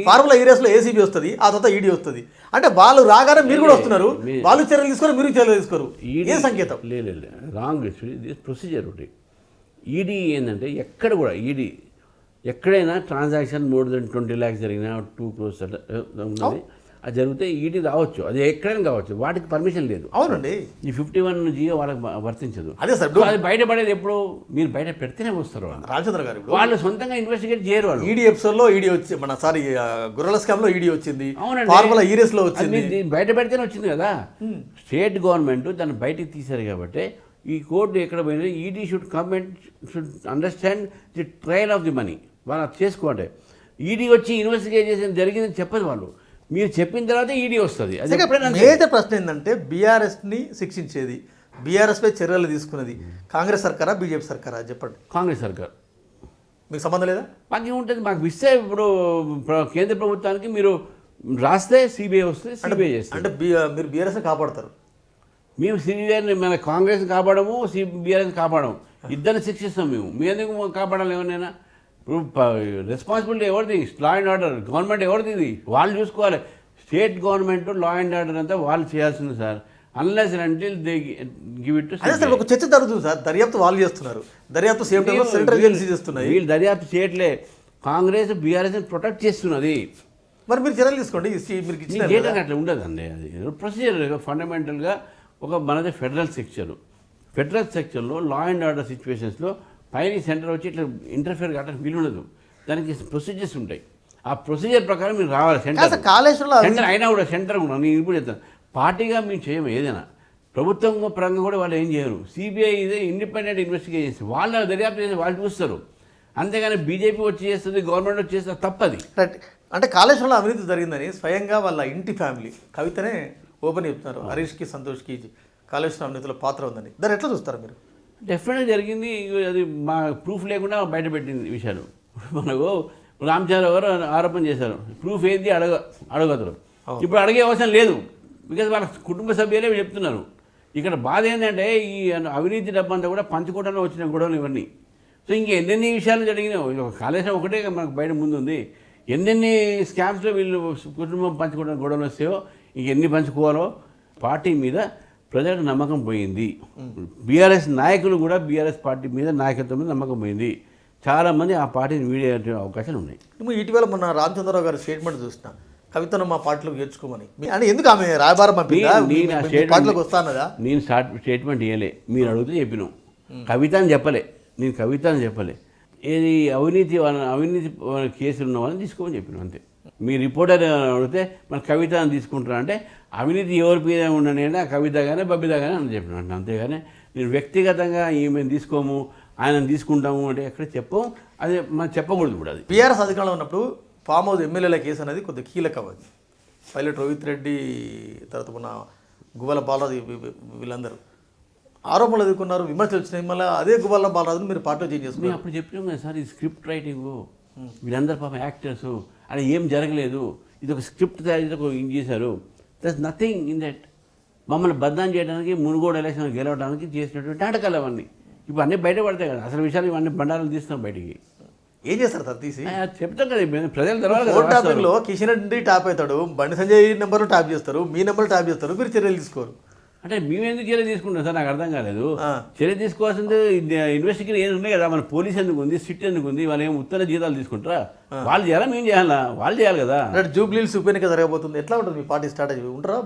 ఫార్ములా ఈ రేస్లో ఏసీబీ వస్తుంది, ఆ తర్వాత ఈడీ వస్తుంది. అంటే వాళ్ళు రాగానే మీరు కూడా వస్తున్నారు, వాళ్ళు చర్యలు తీసుకోరు, మీరు చర్యలు తీసుకోరు. ఏ సంకేతం? లేదు, రాంగ్. దిస్ ప్రొసీజర్ ఒకటి. ఈడీ ఏంటంటే ఎక్కడ కూడా ఈడీ ఎక్కడైనా ట్రాన్సాక్షన్ మోర్ దెన్ 20 lakhs జరిగినా 2 crores ఉన్నది, అది జరిగితే ఈడీ రావచ్చు, అది ఎక్కడైనా కావచ్చు, వాటికి పర్మిషన్ లేదు. అవునండి, ఈ 51 జియో వాళ్ళకి వర్తించదు. అదే సార్. అది బయటపడేది ఎప్పుడు మీరు బయట పెడితేనే వస్తారు వాళ్ళు. రామచంద్ర గారు వాళ్ళు సొంతంగా ఇన్వెస్టిగేట్ చేయరు వాళ్ళు. ఈడీ ఎపిసోడ్లో ఈడీ వచ్చి మన సారీ గుర్రల స్కామ్లో ఈడీ వచ్చింది, అవునండి, ఫార్ములా ఈరేస్లో వచ్చింది, బయట పెడితేనే వచ్చింది కదా. స్టేట్ గవర్నమెంట్ దాన్ని బయటికి తీశారు కాబట్టి ఈ కోర్టు ఎక్కడ పోయినా ED should should understand the trial of the money. వాళ్ళు అది చేసుకోండి. ఈడీ వచ్చి ఇన్వెస్టిగేట్ చేసిన జరిగిందని చెప్పదు వాళ్ళు. మీరు చెప్పిన తర్వాత ఈడీ వస్తుంది. అది మేజర్ ప్రశ్న ఏంటంటే బీఆర్ఎస్ని శిక్షించేది, బీఆర్ఎస్పై చర్యలు తీసుకున్నది కాంగ్రెస్ సర్కారా బీజేపీ సర్కారా చెప్పండి. కాంగ్రెస్ సర్కార్. మీకు సంబంధం లేదా? మాకు ఉంటుంది, మాకు ఇస్తే ఇప్పుడు కేంద్ర ప్రభుత్వానికి మీరు రాస్తే సిబిఐ వస్తుంది, సిబిఐ చేస్తుంది. అంటే మీరు బీఆర్ఎస్ని కాపాడతారు, మేము సిబిఐని మన కాంగ్రెస్ని కాపాడము, బీఆర్ఎస్ని కాపాడము, ఇద్దరిని శిక్షిస్తాం మేము. మీ ఎందుకు కాపాడాలి ఎవరినైనా? ఇప్పుడు రెస్పాన్సిబిలిటీ ఎవరిది? లా అండ్ ఆర్డర్ గవర్నమెంట్ ఎవరిది? ఇది వాళ్ళు చూసుకోవాలి. State government law and order అంతా వాళ్ళు చేయాల్సింది sir. Unless and until they give it to. అదే సార్, ఒక చర్చ జరుగుతుంది సార్, దర్యాప్తు వాళ్ళు చేస్తున్నారు, దర్యాప్తు సేమ్ టైంలో సెంట్రల్ ఏజెన్సీ చేస్తున్నాయి. వీళ్ళు దర్యాప్తు చేయట్లే, కాంగ్రెస్ బీఆర్ఎస్ని ప్రొటెక్ట్ చేస్తున్నది. మరి మీరు చర్యలు తీసుకోండి, మీరు ఇచ్చిన డేటా అట్లా ఉండదండి. అది ప్రొసీజర్ ఫండమెంటల్గా మనది ఫెడరల్ సెక్చర్లో లా అండ్ ఆర్డర్ సిచ్యువేషన్స్లో పైన సెంటర్ వచ్చి ఇట్లా ఇంటర్ఫియర్ కావడానికి వీలు ఉండదు. దానికి ప్రొసీజర్స్ ఉంటాయి. ఆ ప్రొసీజర్ ప్రకారం మీరు రావాలి. సెంటర్ అయినా కూడా సెంటర్ కూడా నేను ఇప్పుడు చెప్తాను, పార్టీగా మేము చేయము. ఏదైనా ప్రభుత్వం పరంగా కూడా వాళ్ళు ఏం చేయరు. సిబిఐ ఇదే ఇండిపెండెంట్ ఇన్వెస్టిగేషన్, వాళ్ళ దర్యాప్తు చేసి వాళ్ళు చూస్తారు. అంతేగాని బీజేపీ వచ్చి చేస్తుంది, గవర్నమెంట్ వచ్చి చేస్తుంది, తప్పది. అంటే కాళేశ్వరంలో అవినీతి జరిగిందని స్వయంగా వాళ్ళ ఇంటి ఫ్యామిలీ కవితనే ఓపెన్ చెప్తున్నారు. హరీష్కి, సంతోష్కి కాళేశ్వరం అవినీతిలో పాత్ర ఉందని. దాన్ని ఎట్లా చూస్తారు మీరు? డెఫినెట్గా జరిగింది. అది మా ప్రూఫ్ లేకుండా బయట పెట్టింది విషయాలు. మనకు రామచంద్రరావు గారు ఆరోపణ చేశారు, ప్రూఫ్ ఏంది అడగతారు. ఇప్పుడు అడిగే అవసరం లేదు, బికాజ్ వాళ్ళ కుటుంబ సభ్యులే చెప్తున్నారు. ఇక్కడ బాధ ఏంటంటే ఈ అవినీతి డబ్బంతా కూడా పంచుకోవడానికి వచ్చిన గొడవలు ఇవన్నీ. సో ఇంకెన్ని విషయాలు జరిగినాయి. కాళేశ్వరం ఒకటే మనకు బయట ముందు ఉంది. ఎన్నెన్ని స్కామ్స్లో వీళ్ళు కుటుంబం పంచుకోవడానికి గొడవలు వస్తాయో ఇంకెన్ని పంచుకోవాలో. పార్టీ మీద ప్రజలకు నమ్మకం పోయింది. బీఆర్ఎస్ నాయకులు కూడా బీఆర్ఎస్ పార్టీ మీద నాయకత్వం మీద నమ్మకం పోయింది. చాలామంది ఆ పార్టీని వీడే అవకాశాలు ఉన్నాయి. ఇటీవల మొన్న రామచంద్రరావు గారి స్టేట్మెంట్ చూసిన, కవితను మా పార్టీలోకి చేర్చుకోమని. అంటే ఎందుకు ఆమె రాయబారం పార్టీలోకి వస్తానదా? నేను స్టేట్మెంట్ ఇవ్వలే, మీరు అడిగితే చెప్పినాం. కవిత అని చెప్పలే, నేను కవిత అని చెప్పలే. ఏది అవినీతి కేసులు ఉన్న వాళ్ళని తీసుకోమని చెప్పినాం అంతే. మీ రిపోర్టర్ అడిగితే మన కవిత అని తీసుకుంటారా అంటే అవినీతి ఎవరి మీద ఉండని ఆ కవిత కానీ బబిత కానీ అని చెప్పిన. అంతేగాని నేను వ్యక్తిగతంగా ఈమెను తీసుకోము, ఆయన తీసుకుంటాము అంటే ఎక్కడ చెప్పం. అది మనం చెప్పకూడదు కూడా. అది బీఆర్ఎస్ అధికారంలో ఉన్నప్పుడు ఫామ్ హౌస్ ఎమ్మెల్యేల కేసు అనేది కొద్దిగా కీలకం. అది పైలట్ రోహిత్ రెడ్డి, తర్వాత మన గువ్వల బాలరాజు, వీళ్ళందరూ ఆరోపణలు ఎదుర్కొన్నారు, విమర్శలు వచ్చినాయి. మళ్ళీ అదే గువ్వల బాలరాజును మీరు పార్టీలో చేంజ్ చేసుకున్నారు. అప్పుడు చెప్పినాం కదా సార్, ఈ స్క్రిప్ట్ రైటింగ్, వీళ్ళందరూ పాపం యాక్టర్స్, అలా ఏం జరగలేదు, ఇది ఒక స్క్రిప్ట్ తయారు చేశారు. That's nothing in that. మమ్మల్ని బద్నాం చేయడానికి, మునుగోడు ఎలక్షన్ గెలవడానికి చేసినటువంటి నాటకాలు అవన్నీ ఇప్పుడు అన్నీ బయటపడతాయి కదా. అసలు విషయాలు ఇవన్నీ బండారాలు తీస్తున్నాం బయటికి. ఏం చేస్తారు సార్ తీసి? చెప్తాం కదా ప్రజల తర్వాత. టాపిక్లో కిషన్ రెడ్డి టాప్ అవుతాడు, బండి సంజయ్ నెంబర్ టాప్ చేస్తారు, మీ నెంబర్ టాప్ చేస్తారు, మీరు చర్యలు తీసుకోరు. అంటే మేము ఎందుకు చర్య తీసుకుంటాం సార్? నాకు అర్థం కాలేదు. చర్య తీసుకోవాల్సింది ఇన్వెస్టిగేషన్ ఏది ఉన్నాయి కదా. మన పోలీస్ ఎందుకు ఉంది, సిట్ ఎందుకు ఉంది? వాళ్ళు ఏం ఉత్తర జీతాలు తీసుకుంటారా? వాళ్ళు చేయాలా, మేము చేయాలా? వాళ్ళు చేయాలి కదా. జూబ్లీహిల్స్ ఉప ఎన్నిక జరగబోతుంది, ఎట్లా ఉంటుంది మీ పార్టీ స్ట్రాటజీ? ఉంటారా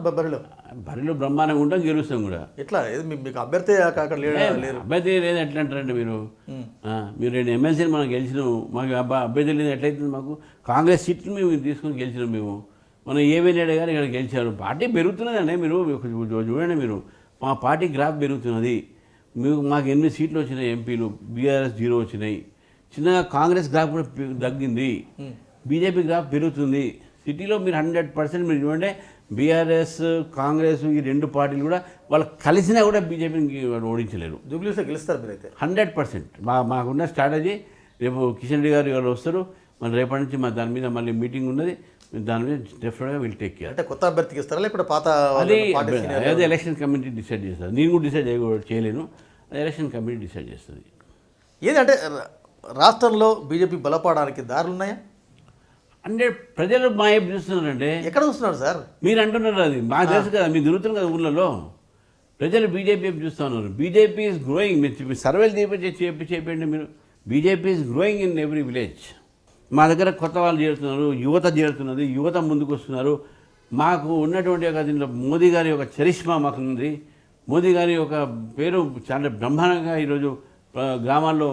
బరిలో? బ్రహ్మాండంగా ఉంటాం, గెలుస్తాం కూడా. ఎట్లా మీకు అభ్యర్థి అక్కడ లేరు? అభ్యర్థి లేదు ఎట్లా అంటారండి మీరు? మీరు 2 ఎమ్మెల్సీని మనం గెలిచినాం, మాకు అభ్యర్థి లేదు ఎట్లయితుంది? మాకు కాంగ్రెస్ సీట్లు మేము తీసుకొని గెలిచినాం. మేము మనం ఏవైనా గారు ఇక్కడ గెలిచారు. పార్టీ పెరుగుతున్నదండి. మీరు చూడండి, మీరు మా పార్టీ గ్రాఫ్ పెరుగుతున్నది. మాకు 8 సీట్లు వచ్చినాయి ఎంపీలు, బీఆర్ఎస్ 0 వచ్చినాయి. చిన్నగా కాంగ్రెస్ గ్రాఫ్ కూడా తగ్గింది, బీజేపీ గ్రాఫ్ పెరుగుతుంది. సిటీలో మీరు 100% మీరు చూడండి, బీఆర్ఎస్ కాంగ్రెస్ ఈ 2 పార్టీలు కూడా వాళ్ళు కలిసినా కూడా బీజేపీని ఓడించలేరు. జూబ్లీహిల్స్లో గెలుస్తారు మీరైతే 100%. మాకున్న స్ట్రాటజీ. రేపు కిషన్ రెడ్డి గారు వాళ్ళు వస్తారు, మన రేపటి నుంచి మా దాని మీద మళ్ళీ మీటింగ్ ఉన్నది. దాని మీద డెఫినెట్గా విల్ టేక్ కేర్. అంటే కొత్త అభ్యర్థికి ఇస్తారా లేకపోతే పాత? అదే ఎలక్షన్ కమిటీ డిసైడ్ చేస్తారు. నేను కూడా డిసైడ్ చేయలేను, ఎలక్షన్ కమిటీ డిసైడ్ చేస్తుంది. ఏదంటే రాష్ట్రంలో బీజేపీ బలపడడానికి దారులు ఉన్నాయా? అంటే ప్రజలు మా వైపు చూస్తున్నారంటే. ఎక్కడ చూస్తున్నారు సార్? మీరు అంటున్నారు, అది మాకు తెలుసు కదా, మీరు తిరుగుతున్నారు కదా ఊళ్ళలో. ప్రజలు బీజేపీ వైపు చూస్తూ ఉన్నారు. BJP is growing. మీరు సర్వేలు చేయండి మీరు. BJP is growing in every village. మా దగ్గర కొత్త వాళ్ళు చేరుతున్నారు, యువత చేరుతున్నది, యువత ముందుకు వస్తున్నారు. మాకు ఉన్నటువంటి ఒక దీంట్లో మోదీ గారి యొక్క చరిష్మా మాకు ఉంది. మోదీ గారి యొక్క పేరు చాలా బ్రహ్మాండంగా ఈరోజు గ్రామాల్లో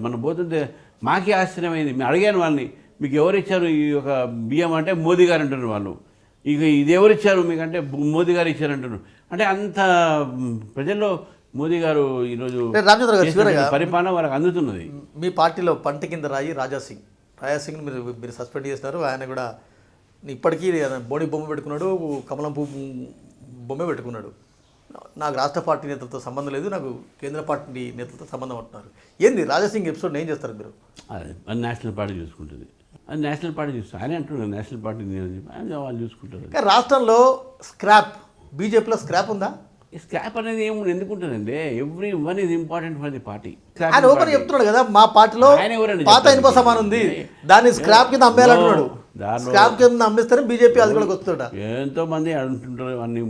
మనం పోతుంటే మాకే ఆశ్చర్యమైంది. మేము అడిగాను వాళ్ళని, మీకు ఎవరు ఇచ్చారు ఈ యొక్క బియ్యం అంటే మోదీ గారు అంటున్నారు వాళ్ళు. ఇక ఇది ఎవరు ఇచ్చారు మీకంటే మోదీ గారు ఇచ్చారంటున్నారు. అంటే అంత ప్రజల్లో మోదీ గారు ఈరోజు రామచంద్ర గారు చివరగా పరిపాలన వాళ్ళకి అందుతున్నది. మీ పార్టీలో పంట కింద రాయి రాజాసింగ్ మీరు సస్పెండ్ చేస్తున్నారు. ఆయన కూడా ఇప్పటికీ బోడి బొమ్మ పెట్టుకున్నాడు, కమలం పువ్వు బొమ్మ పెట్టుకున్నాడు. నాకు రాష్ట్ర పార్టీ నేతలతో సంబంధం లేదు, నాకు కేంద్ర పార్టీ నేతలతో సంబంధం అంటున్నారు. ఏంది రాజాసింగ్ ఎపిసోడ్ ఏం చేస్తారు మీరు? అది నేషనల్ పార్టీ చూసుకుంటుంది. అది నేషనల్ పార్టీ చూస్తారు. ఆయన అంటున్నారు నేషనల్ పార్టీ వాళ్ళు చూసుకుంటారు. కానీ రాష్ట్రంలో స్క్రాప్, బీజేపీలో స్క్రాప్ ఉందా? ఈ స్క్రాప్ అనేది ఏమి ఎందుకుంటుందండి? Every one is important for the party. ఆయన ఓపెన్ చెప్తున్నాడు కదా, మా పార్టీలో పాత ఇనుప సమానం ఉంది, దాన్ని స్క్రాప్ కింద అమ్మేయాలంటున్నాడు. స్క్రాప్ కింద అమ్మేస్తేనే బీజేపీ అధికారులకు వస్తుంట. ఎంతో మంది అంటుంటారు, అన్ని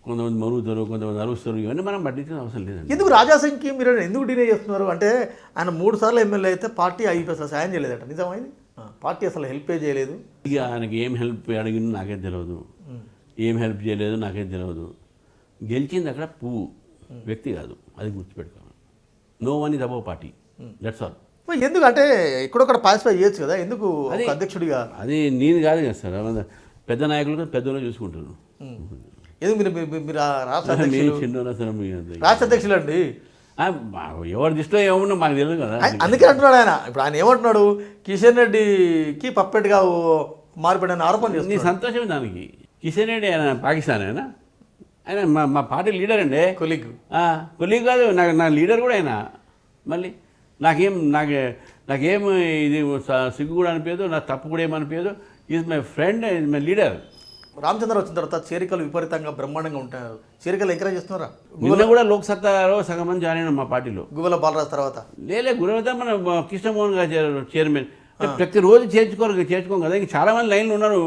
కొంతమంది మరుగుతారు, కొంతమంది అరుస్తారు. ఇవన్నీ మనం పట్టించిన అవసరం లేదండి. ఎందుకు రాజాసింగ్కి మీరు ఎందుకు డినే చేస్తున్నారు? అంటే ఆయన 3 సార్లు ఎమ్మెల్యే అయితే పార్టీ అసలు సాయం చేయలేదట, నిజమైంది? పార్టీ అసలు హెల్పే చేయలేదు. ఇక ఆయనకి ఏం హెల్ప్ అడిగిందో నాకేం తెలియదు, ఏం హెల్ప్ చేయలేదు నాకేం తెలియదు. గెలిచింది అక్కడ పువ్వు, వ్యక్తి కాదు, అది గుర్తుపెట్టుకోవాలి. No one is above party, that's all. ఎందుకు అంటే ఎక్కడొక్కడ పార్టిసిపేట్ చేయొచ్చు కదా, ఎందుకు అధ్యక్షుడిగా? అది నేను కాదు కదా సార్, పెద్ద నాయకులు పెద్దలు చూసుకుంటారు. ఎందుకు మీరు రాష్ట్ర అధ్యక్షులు అండి? ఎవరి దృష్టిలో ఏమన్నా మాకు తెలియదు కదా. అందుకే అంటున్నాడు ఆయన. ఇప్పుడు ఆయన ఏమంటున్నాడు, కిషన్ రెడ్డికి పప్పెట్గా మారిపోయిన ఆరోపణ చేస్తుంది. నీ సంతోషమే దానికి. కిషన్ రెడ్డి ఆయన పాకిస్తాన్ ఆయన మా పార్టీ లీడర్ అండి. కొలీగ్ కాదు, నా లీడర్ కూడా ఆయన. మళ్ళీ నాకేం ఇది సిగ్గు కూడా అనిపించదు, నా తప్పు కూడా ఏమనిపించదు. Is my friend, is my leader. Ramachandra వచ్చిన తర్వాత చేరికలు విపరీతంగా బ్రహ్మాండంగా ఉంటారు. చేరికలు ఎంకరేజ్ చేస్తున్నారా? నిన్న కూడా లోక్సత్తాలో సగం మంది జాయిన్ అయినా మా పార్టీలో. గువ్వల బాలరాజు తర్వాత గురువత మన కృష్ణమోహన్ గారు చైర్మన్. ప్రతిరోజు చేర్చుకోం కదా. ఇంక చాలామంది లైన్లు ఉన్నారు.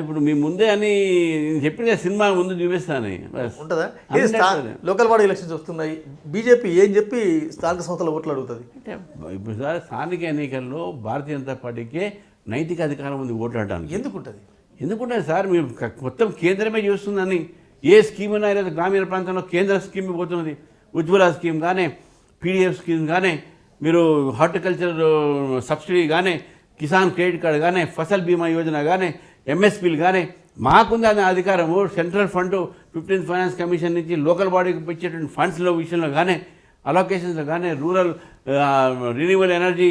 ఇప్పుడు మీ ముందే అని చెప్పిన సినిమా ముందు చూపిస్తాను ఉంటుందా? లోకల్ బాడీ ఎలక్షన్స్ వస్తున్నాయి, బీజేపీ ఏం చెప్పి స్థానిక సంస్థల ఓట్లు అడుగుతుంది? అంటే ఇప్పుడు సార్ స్థానిక ఎన్నికల్లో భారతీయ జనతా పార్టీకే నైతిక అధికారం ఉంది ఓట్లాడడానికి. ఎందుకుంటుంది సార్? మీరు మొత్తం కేంద్రమే చూస్తుందని. ఏ స్కీమ్ అయినా ఈరోజు గ్రామీణ ప్రాంతంలో కేంద్ర స్కీమ్ పోతున్నది. ఉజ్వల స్కీమ్ కానీ, పీడిఎఫ్ స్కీమ్ కానీ, మీరు హార్టికల్చర్ సబ్సిడీ కానీ, కిసాన్ క్రెడిట్ కార్డు కానీ, ఫసల్ బీమా యోజన కానీ, ఎంఎస్పీలు కానీ మాకుంది అది అధికారము. Central fund 15th finance commission నుంచి లోకల్ బాడీకి ఇచ్చేటువంటి ఫండ్స్లో విషయంలో కానీ, అలొకేషన్స్లో కానీ, రూరల్ రిన్యూవల్ ఎనర్జీ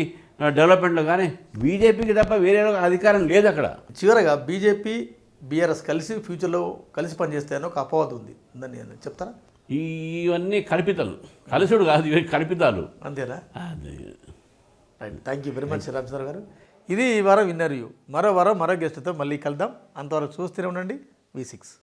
డెవలప్మెంట్లో కానీ బీజేపీకి తప్ప వేరే అధికారం లేదు అక్కడ. చివరగా బీజేపీ బీఆర్ఎస్ కలిసి ఫ్యూచర్లో కలిసి పనిచేస్తాయని ఒక అపవాదం ఉంది, ఉందని చెప్తారా? ఇవన్నీ కల్పితాలు, కలుసుడు కాదు, ఇవి కల్పితాలు. అంతేనా? Right, thank you very much Ramachandra గారు. ఇది ఈ వారం ఇంటర్వ్యూ. మరో వారం మరో గెస్ట్తో మళ్ళీ కలుద్దాం. అంతవరకు చూస్తూనే ఉండండి V6.